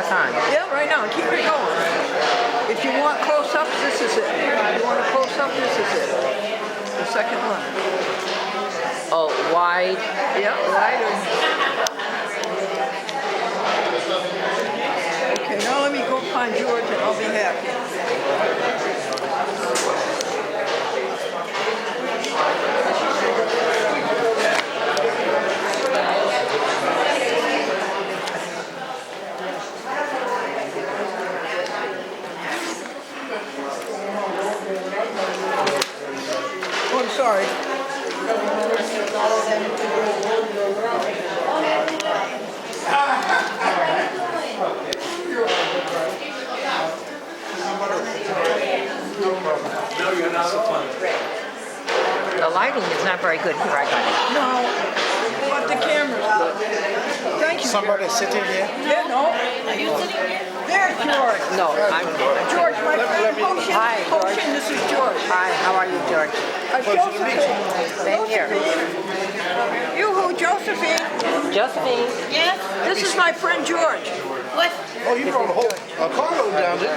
time. Yeah, right now. Keep it going. If you want close-ups, this is it. If you want a close-up, this is it. The second one. Oh, wide. Yeah, wider. Okay, now let me go find George and I'll be happy. Oh, I'm sorry. The lighting is not very good here, I got it. No, but the camera's good. Thank you. Somebody sitting here? Yeah, no. Are you sitting here? There's George. No, I'm George, my friend Potion. Hi, George. Potion, this is George. Hi, how are you, George? Josephine. Same here. You-hoo, Josephine. Josephine. Yes? This is my friend George. What? Oh, you brought a whole cargo down there.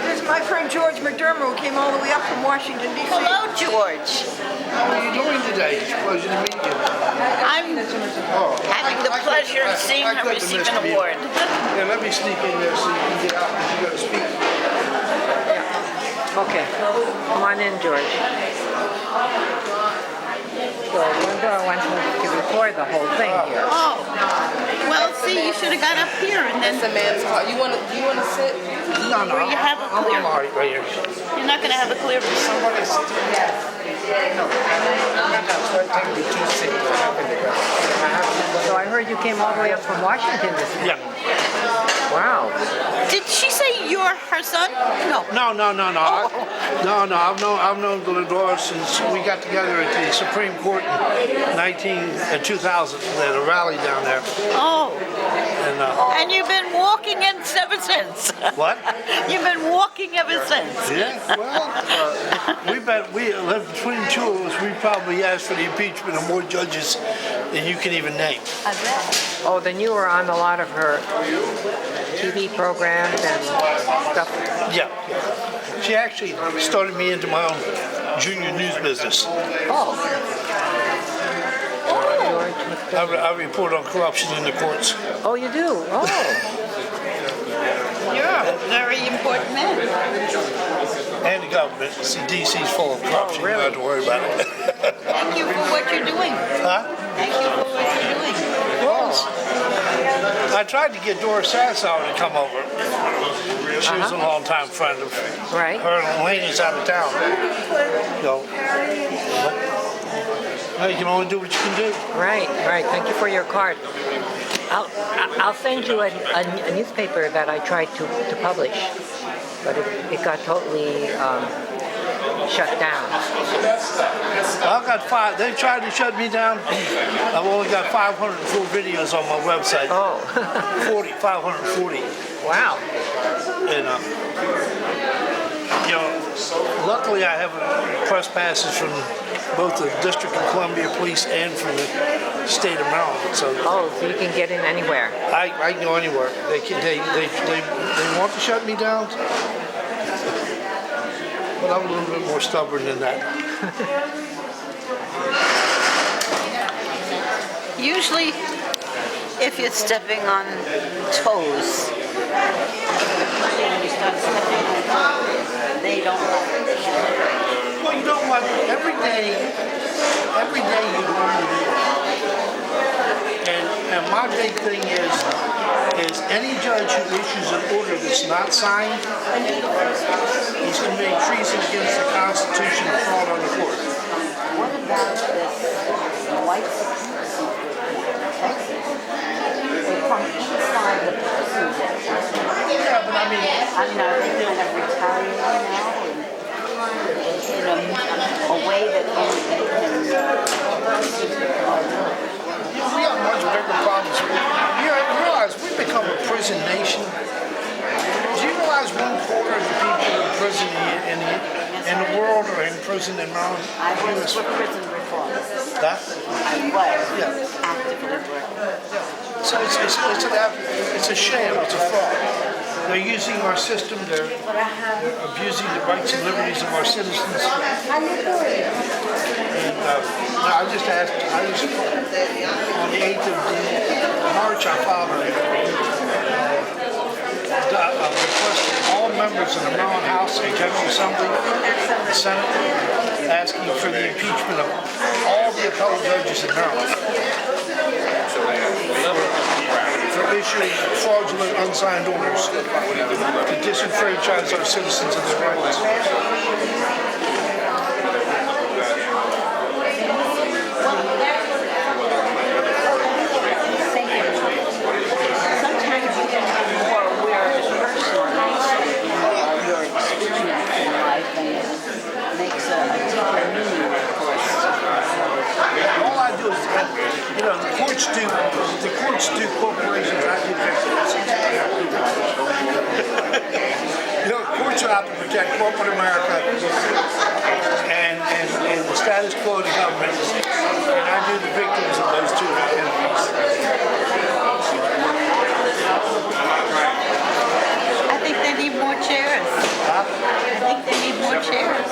This is my friend George McDermott who came all the way up from Washington, D.C. Hello, George. How are you doing today? It's a pleasure to meet you. I'm having the pleasure of seeing her receive an award. Yeah, let me sneak in there so you can get out because you got to speak. Okay, come on in, George. So Glendora wants me to record the whole thing here. Oh, well, see, you should have got up here and then That's a man's car. You want to sit? No, where you have a clear. I'm all right here. You're not going to have a clear view. Somebody sitting here. No, I'm not taking me too sick. So I heard you came all the way up from Washington this week. Yeah. Wow. Did she say you're her son? No. No. I've known Glendora since we got together at the Supreme Court in 2000 at a rally down there. Oh, And and you've been walking in ever since. what? You've been walking ever since. Yeah. Well, between the two of us, we probably asked for the impeachment of more judges than you can even name. I bet. Oh, then you were on a lot of her TV programs and stuff. Yeah. She actually started me into my own junior news business. Oh. George McDermott. I report on corruption in the courts. Oh, you do? Oh. You're a very important man. And the government. See, DC's full of corruption. really? You don't have to worry about it. Thank you for what you're doing. Huh? Thank you for what you're doing. I tried to get Doris Sassow to come over. She was a longtime friend of Right. her. And Elena's out of town. So, you can only do what you can do. Right. Thank you for your card. I'll send you a newspaper that I tried to publish, but it got totally shut down. I got five. They tried to shut me down. I've only got 504 videos on my website. Oh. 540. Wow. And luckily I have press passes from both the District of Columbia Police and from the state of Maryland. So Oh, so you can get in anywhere. I can go anywhere. They want to shut me down, but I'm a little bit more stubborn than that. Usually, if you're stepping on toes, they don't like it. Well, you know what? Every day you learn new. And my big thing is any judge who issues an order that's not signed, he's committing treason against the Constitution and fraud on the court. What about this white supremacy in Texas? They come inside the prison. Yeah, but I mean, are they kind of retaliating now in a way that only they can? we have much bigger problems. You realize we've become a prison nation. Do you realize 1/4 of the people in prison in the world are in prison in Maryland? I was for prison reform. That? I was Yeah. actively working. It's a sham. It's a fraud. They're using our system. They're abusing the rights and liberties of our citizens. And no, I just asked. On the 8th of March, I filed a request from all members of the Maryland House and General Assembly and Senate asking for the impeachment of all the appellate judges in Maryland for issuing fraudulent unsigned orders to disenfranchise our citizens of their rights. Sometimes you can be more aware of the personal aspect of your experience in life, and it makes a deeper meaning for us. All I do is, the courts do corporations, I do victims. Courts are out to protect corporate America and the status quo of the government, and I do the victims of those two entities. I think they need more chairs. I think they need more chairs.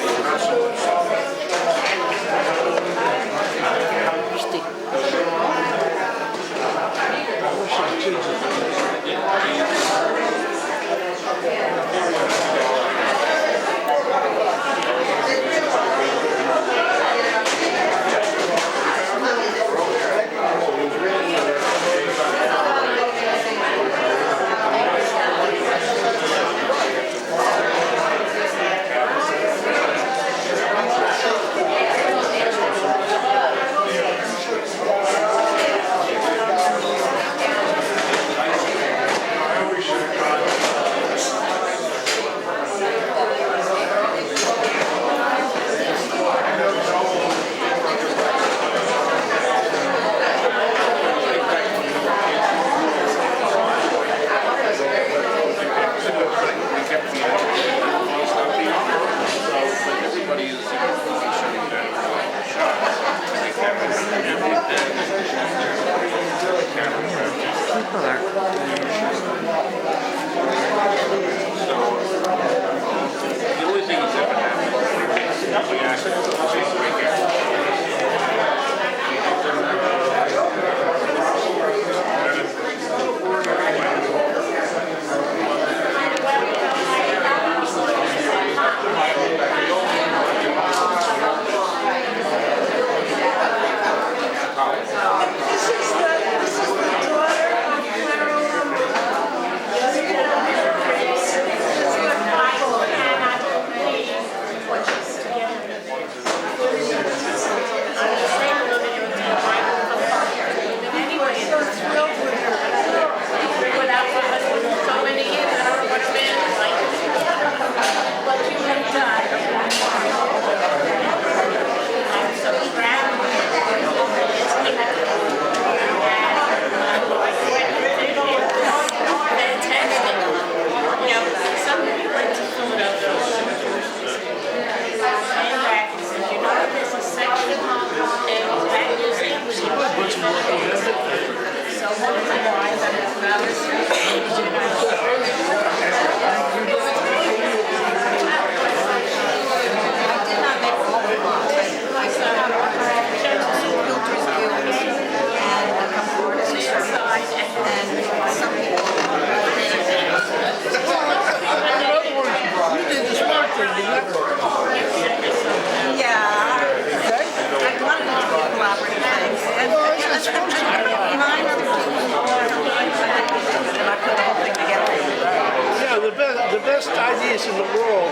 The best ideas in the world,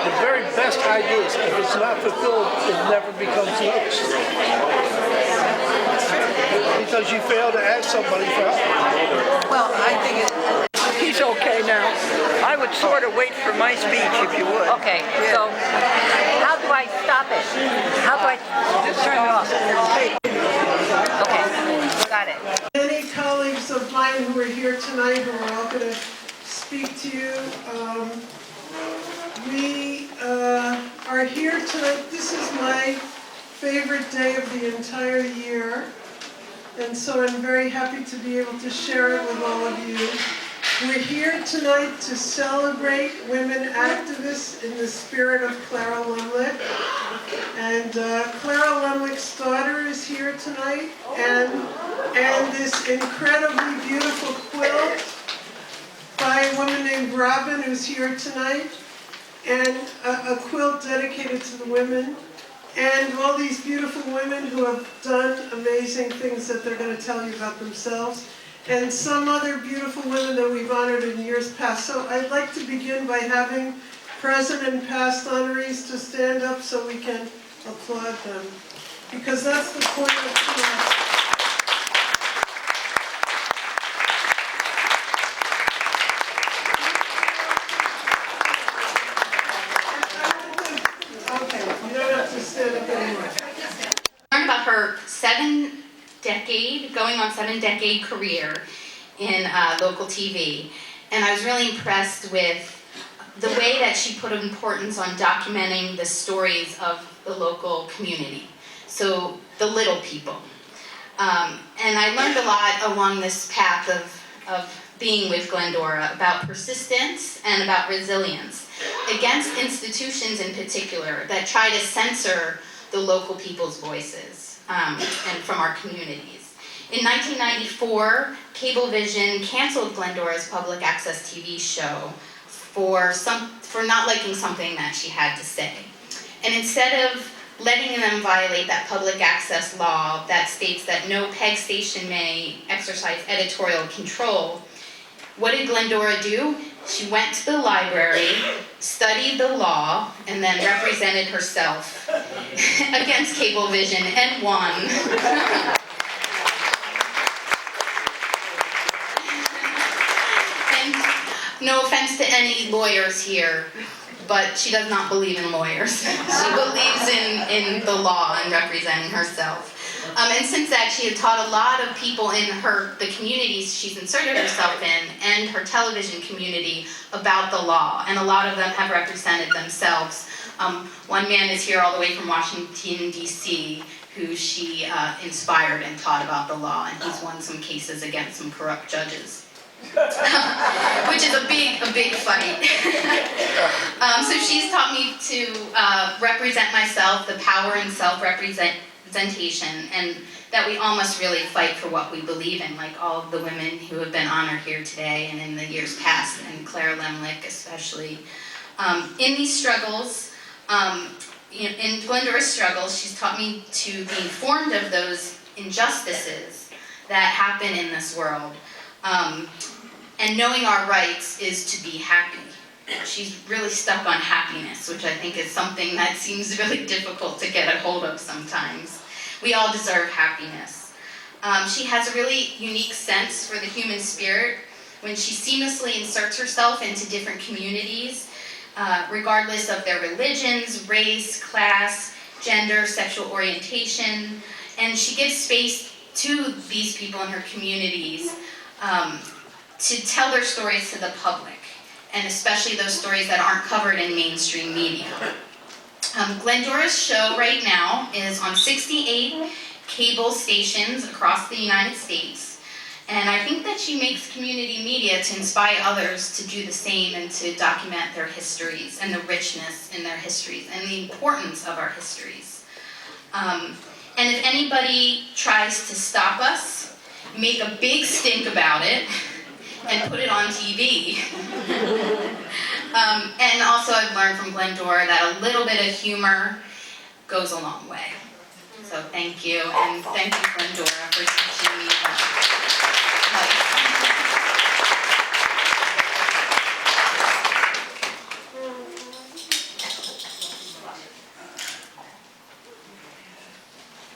the very best ideas, if it's not fulfilled, it never becomes yours. Because you fail to ask somebody for help. Well, I think he's okay now. I would sort of wait for my speech if you would. Okay, so how do I stop it? How do I Just turn it off. Okay, got it. Many colleagues of mine who are here tonight who are all going to speak to you. We are here tonight. This is my favorite day of the entire year. and so I'm very happy to be able to share it with all of you. We're here tonight to celebrate women activists in the spirit of Clara Lemlich. And Clara Lemlich's daughter is here tonight, and this incredibly beautiful quilt by a woman named Robin, who's here tonight, and a quilt dedicated to the women, and all these beautiful women who have done amazing things that they're going to tell you about themselves, and some other beautiful women that we've honored in years past. So I'd like to begin by having present and past honorees to stand up so we can applaud them, because that's the point of tonight. Okay, you don't have to stand up anymore. Learned about her 7-decade career in local TV, and I was really impressed with the way that she put importance on documenting the stories of the local community, so the little people. And I learned a lot along this path of being with Glendora about persistence and about resilience against institutions in particular that try to censor the local people's voices and from our communities. In 1994, Cablevision canceled Glendora's public access TV show for not liking something that she had to say. And instead of letting them violate that public access law that states that no PEG station may exercise editorial control, what did Glendora do? She went to the library, studied the law, and then represented herself against Cablevision and won. And no offense to any lawyers here, but she does not believe in lawyers. She believes in the law and representing herself. And since that, she had taught a lot of people in the communities she's inserted herself in and her television community about the law, and a lot of them have represented themselves. One man is here all the way from Washington, D.C., who she inspired and taught about the law, and he's won some cases against some corrupt judges. Which is a big fight. So she's taught me to represent myself, the power in self-representation, and that we all must really fight for what we believe in, like all of the women who have been honored here today and in the years past, and Clara Lemlich especially. In these struggles, in Glendora's struggles, she's taught me to be informed of those injustices that happen in this world. And knowing our rights is to be happy. She's really stuck on happiness, which I think is something that seems really difficult to get a hold of sometimes. We all deserve happiness. She has a really unique sense for the human spirit when she seamlessly inserts herself into different communities, regardless of their religions, race, class, gender, sexual orientation, and she gives space to these people in her communities to tell their stories to the public, and especially those stories that aren't covered in mainstream media. Glendora's show right now is on 68 cable stations across the United States, and I think that she makes community media to inspire others to do the same and to document their histories and the richness in their histories and the importance of our histories. And if anybody tries to stop us, make a big stink about it and put it on TV. And also I've learned from Glendora that a little bit of humor goes a long way. So thank you, and thank you, Glendora, for teaching me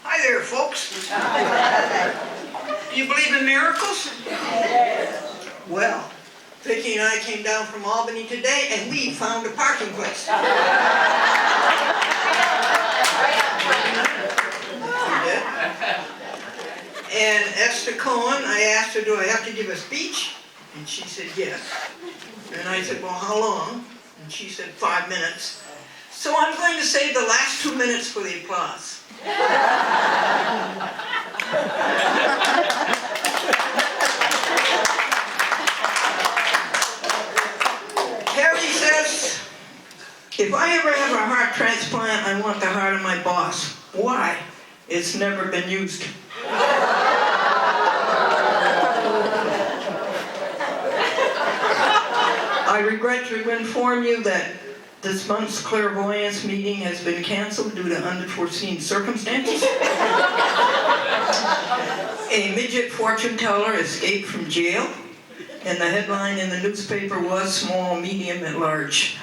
Hi there, folks. Do you believe in miracles? Well, Vicki and I came down from Albany today, and we found a parking place. And Esther Cohen, I asked her, do I have to give a speech? And she said, yes. And I said, well, how long? And she said, 5 minutes. So I'm going to save the last 2 minutes for the applause. Harry says, if I ever have a heart transplant, I want the heart of my boss. Why? It's never been used. I regret to inform you that this month's clairvoyance meeting has been canceled due to unforeseen circumstances. A midget fortune teller escaped from jail, and the headline in the newspaper was small, medium, and large.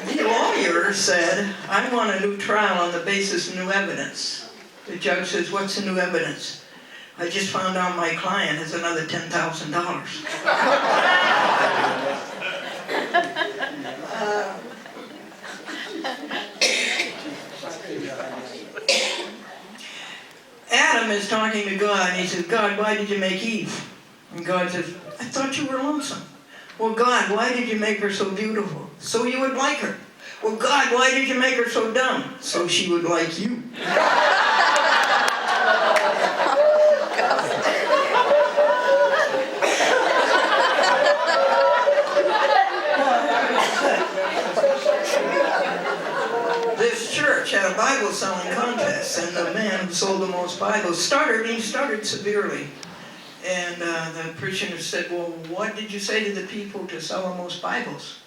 The lawyer said, I want a new trial on the basis of new evidence. The judge says, what's the new evidence? I just found out my client has another $10,000. Adam is talking to God, and he says, God, why did you make Eve? And God says, I thought you were lonesome. Well, God, why did you make her so beautiful? So you would like her. Well, God, why did you make her so dumb? So she would like you. This church had a Bible selling contest, and the man who sold the most Bibles started severely. And the preacher said, well, what did you say to the people to sell the most Bibles?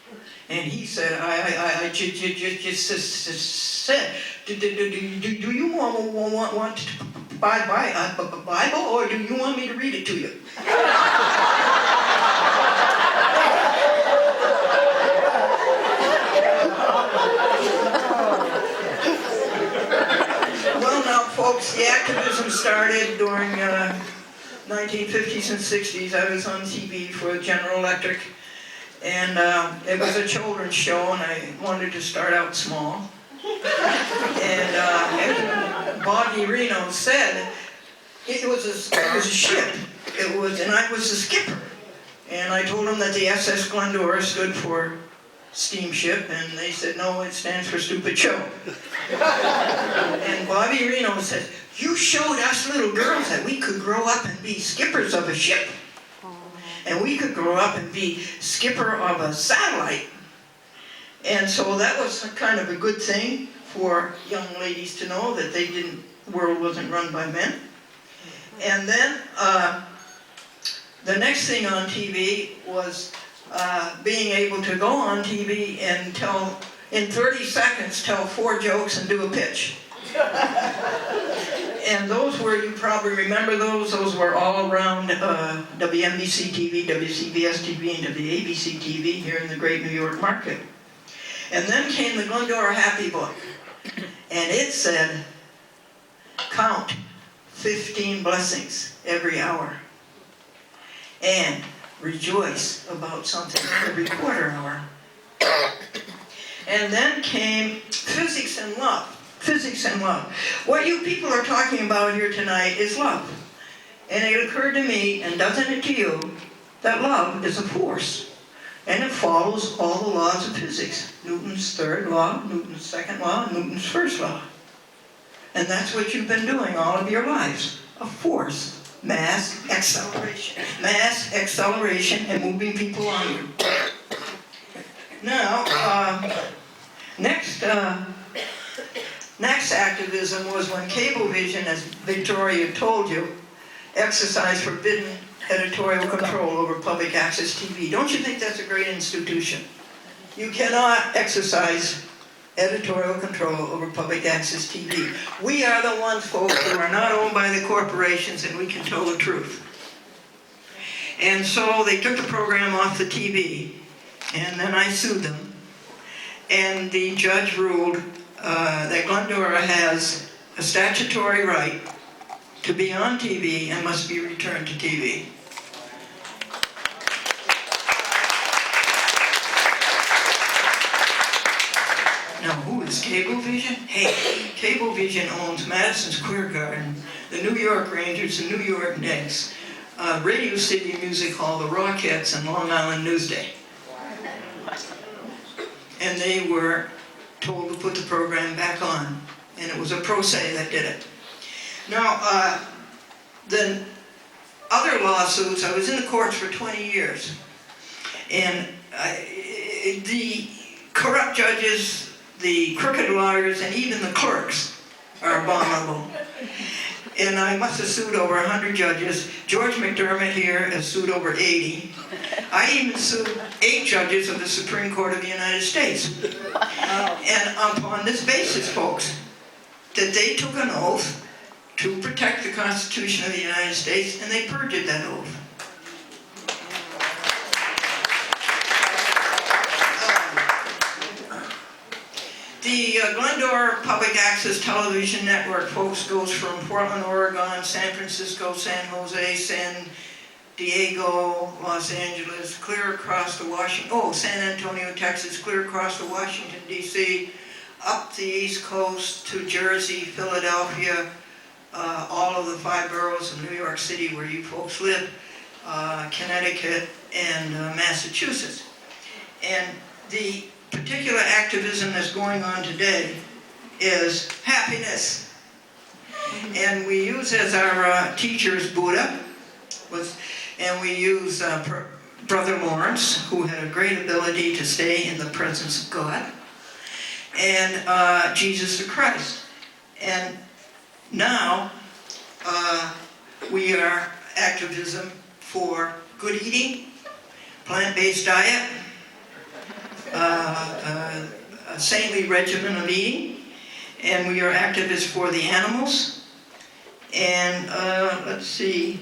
And he said, I just said, do you want to buy a Bible, or do you want me to read it to you? Well, now, folks, the activism started during 1950s and 60s. I was on TV for General Electric, and it was a children's show, and I wanted to start out small. And as Bobby Reno said, it was a ship. And I was the skipper. And I told them that the SS Glendora stood for steamship, and they said, no, it stands for stupid show. And Bobby Reno said, you showed us little girls that we could grow up and be skippers of a ship. And we could grow up and be skipper of a satellite. And so that was kind of a good thing for young ladies to know, that the world wasn't run by men. And then the next thing on TV was being able to go on TV and in 30 seconds, tell 4 jokes and do a pitch. And those were, you probably remember those were all around WNBC TV, WCBS TV, and WABC TV here in the great New York market. And then came the Glendora Happy Book, and it said, count 15 blessings every hour, and rejoice about something every quarter hour. And then came physics and love. Physics and love. What you people are talking about here tonight is love. And it occurred to me, and doesn't it to you, that love is a force. And it follows all the laws of physics. Newton's third law, Newton's second law, Newton's first law. And that's what you've been doing all of your lives. A force. Mass, acceleration, and moving people onward. Now, next activism was when Cablevision, as Victoria told you, exercised forbidden editorial control over public access TV. Don't you think that's a great institution? You cannot exercise editorial control over public access TV. We are the ones, folks, who are not owned by the corporations, and we can tell the truth. And so they took the program off the TV, and then I sued them. And the judge ruled that Glendora has a statutory right to be on TV and must be returned to TV. Now, who is Cablevision? Hey, Cablevision owns Madison Square Garden, the New York Rangers, the New York Knicks, Radio City Music Hall, the Rockettes, and Long Island Newsday. And they were told to put the program back on. And it was a pro se that did it. Now, the other lawsuits, I was in the courts for 20 years. And the corrupt judges, the crooked lawyers, and even the clerks are abominable. And I must have sued over 100 judges. George McDermott here has sued over 80. I even sued 8 judges of the Supreme Court of the United States. And upon this basis, folks, that they took an oath to protect the Constitution of the United States, and they perjured that oath. The Glendora Public Access Television Network, folks, goes from Portland, Oregon, San Francisco, San Jose, San Diego, Los Angeles, clear across to Washington, San Antonio, Texas, clear across to Washington, D.C., up the East Coast to Jersey, Philadelphia, all of the 5 boroughs of New York City where you folks live, Connecticut, and Massachusetts. And the particular activism that's going on today is happiness. And we use as our teachers Buddha, and we use Brother Lawrence, who had a great ability to stay in the presence of God, and Jesus the Christ. And now we are activism for good eating, plant-based diet, a saintly regimen of eating, and we are activists for the animals. And let's see.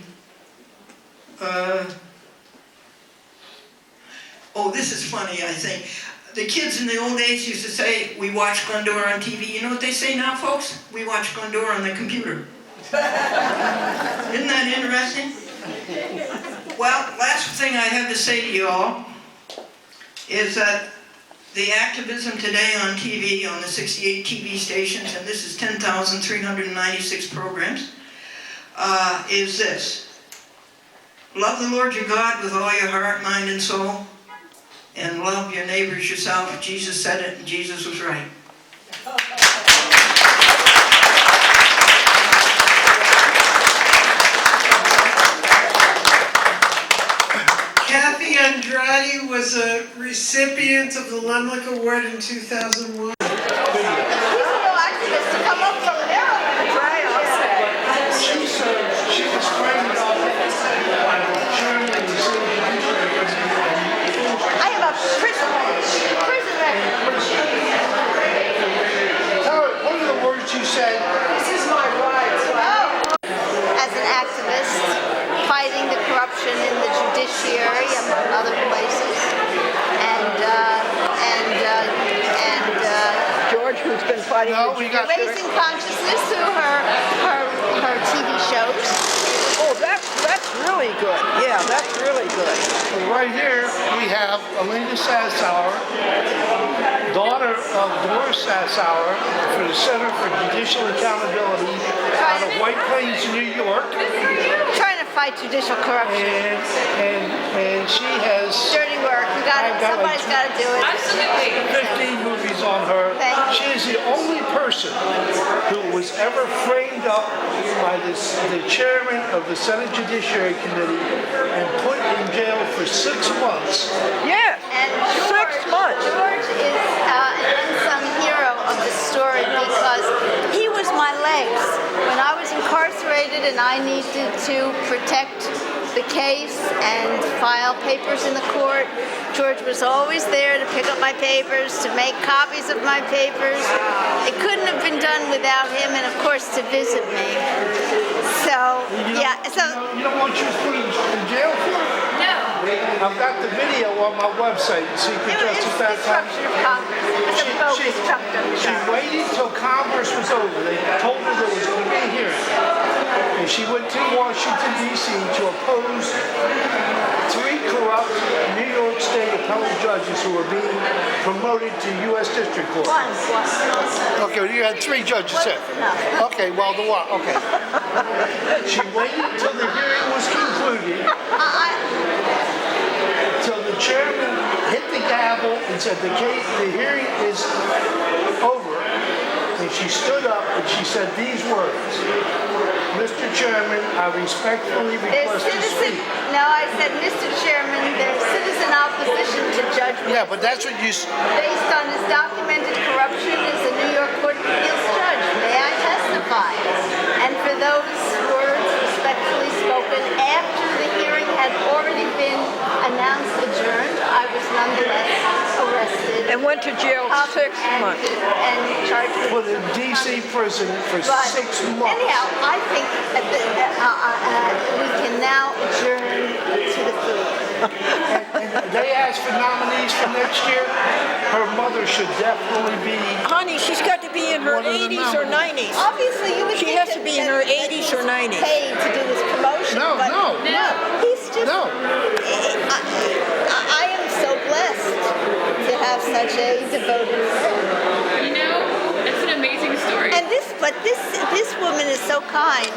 This is funny, I think. The kids in the old days used to say, we watch Glendora on TV. You know what they say now, folks? We watch Glendora on the computer. Isn't that interesting? Well, last thing I have to say to you all is that the activism today on TV, on the 68 TV stations, and this is 10,396 programs, is this. Love the Lord your God with all your heart, mind, and soul, and love your neighbors yourself. Jesus said it, and Jesus was right. Kathy Andrade was a recipient of the Lemlich Award in 2001. She was framed up chairman of the city I have a prison record. Tell her, what are the words you said? This is my right. As an activist, fighting the corruption in the judiciary, among other places, George, who's been fighting No, we got raising consciousness through her TV shows. Oh, that's really good. Yeah, that's really good. right here. We have Alina Sassower, daughter of Doris Sassower, for the Center for Judicial Accountability out of White Plains, New York. Trying to fight judicial corruption. And she has Dirty work. Somebody's got to do it. 15 movies on her. Thank you. She is the only person who was ever framed up by the chairman of the Senate Judiciary Committee and put in jail for 6 months. Yeah, And 6 months. George is an unsung hero of the story because he was my legs. When I was incarcerated and I needed to protect the case and file papers in the court, George was always there to pick up my papers, to make copies of my papers. It couldn't have been done without him, and of course to visit me. So, yeah, so... You know what she was put in jail for? No. I've got the video on my website, It's secretjustice.com. disruption of Congress. It's a bogus She waited till Congress was over. They told her there was going to be a hearing. And she went to Washington, D.C. to oppose 3 corrupt New York State appellate judges who were being promoted to U.S. District Court. One. Okay, you had 3 judges there. Okay, well, the one. Okay. She waited till the hearing was concluded, till the chairman hit the gavel and said the hearing is she stood up and she said these words, Mr. Chairman, I respectfully There's request to citizen, speak. no, I said, Mr. Chairman, there's citizen opposition to judgment Yeah, but that's what you, based on his documented corruption as a New York Court of Appeals judge. May I testify? And for those words respectfully spoken after the hearing had already been announced adjourned, I was nonetheless arrested. And went to jail 6 months. And charged with put in DC prison for but 6 months. anyhow, I think we can now adjourn to the food. They asked for nominees for next year. Her mother should definitely be. Honey, she's got to be in her One of the 80s or 90s. Obviously, you would She think has to be in her 80s or 90s. Paid to do this promotion. No, but no. He's just. No. I am so blessed to have such a devoted friend. You know, it's an amazing story. And this woman is so kind,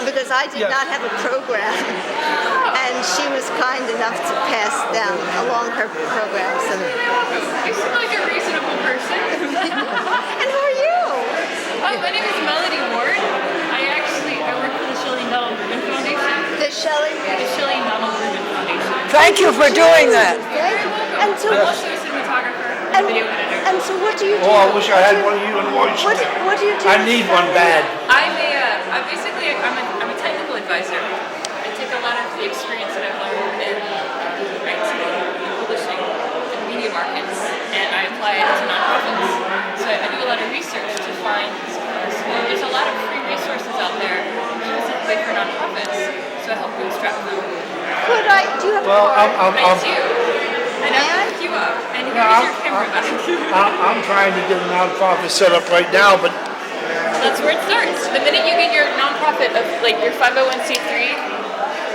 because I did Yes. not have a program, and she was kind enough to pass down along her programs. And You seem like a reasonable person. and who are you? My name is Melody Ward. I work for the Shelley and Donald Rubin Foundation. The Shelley. The Shelley and Donald Rubin Foundation. Thank you for doing that. Thank you. And so, I'm also a cinematographer and video editor. and so, what do you do? Oh, I wish I had one of you in Washington. What do you do? I need one bad. I'm a technical advisor. I take a lot of the experience that I've learned in IT, publishing, and media markets, and I apply it to nonprofits. So I do a lot of research to find. There's a lot of free resources out there specifically for nonprofits. So I help bootstrap them. Do you have Well, a card? I do. And I'll pick you up. And here's your camera back. I'm trying to get a nonprofit set up right now, but That's where it starts. The minute you get your nonprofit of like your 501c3,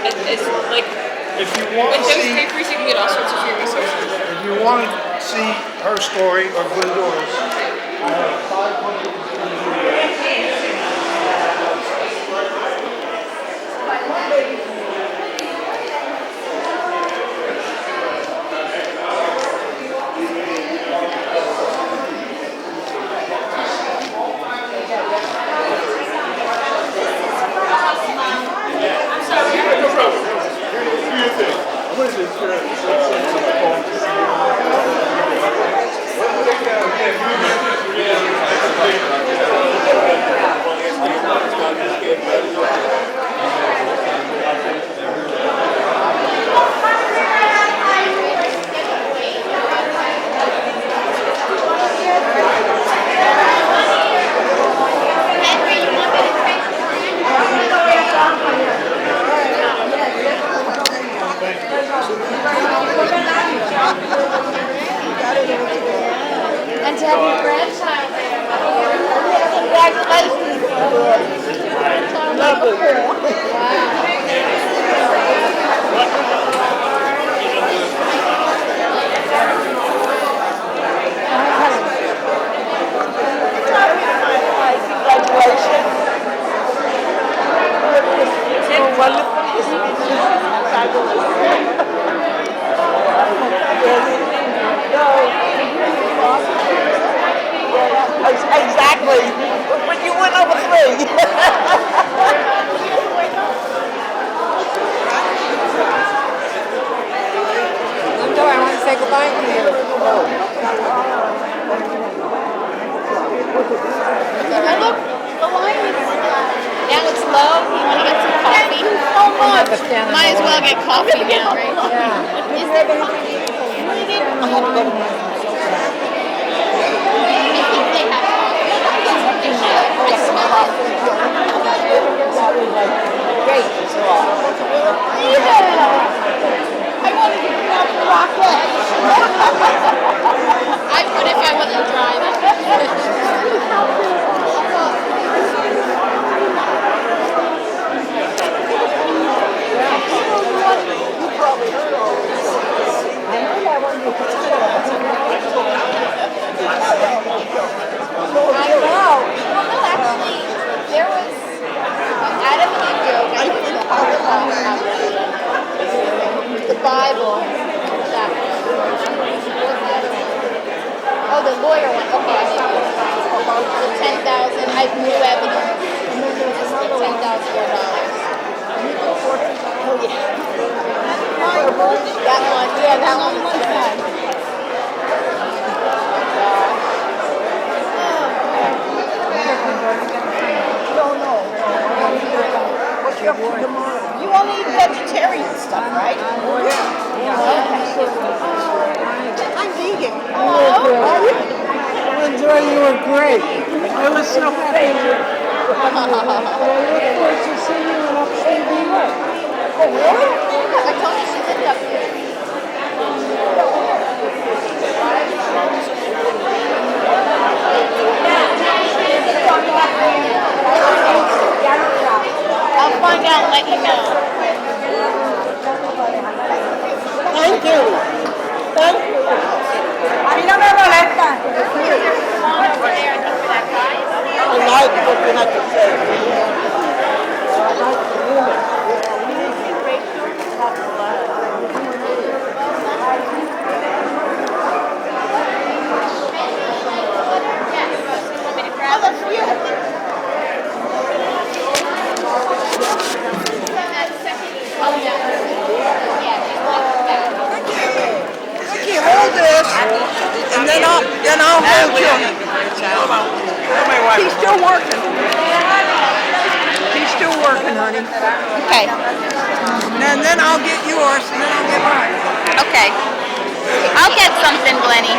it's like if you want with to those see, papers you can get all sorts of free resources. if you want to see her story or Glendora's, I have 500. And to have your grandchild there. Exactly. But you went over 3. Glendora, I want to say goodbye to you. And look, the line is now it's low. You want to get some coffee? Thank you so much. Might as well get coffee now, right? Yeah. Is there I smell it. Great. Yeah. I want to get that rocket. I would if I wasn't You probably heard all this. I know that one. I know. Well, no, actually, there was Adam and Eve yoga. I think the Bible. That one. Oh, the lawyer one. Okay, I see. 10,000, I have new evidence. And then there's another one. $10,000. Oh, yeah. That one, yeah, that one is bad. No, no. What's up for tomorrow? You only eat vegetarian stuff, right? I'm vegan. Oh, Glendora, you were great. I was so happy. And I look forward to seeing you in upstate New York. oh, really? Yeah, I told you she lived up here. I'll find out and let you know. Thank you. Thank you. A mí no me molesta. I like looking at the face. Oh, that's for you. Okay, hold this, and then I'll hold you. He's still working. He's still working, honey. Okay. And then I'll get yours, and then I'll get mine. Okay. I'll get something, Glennie.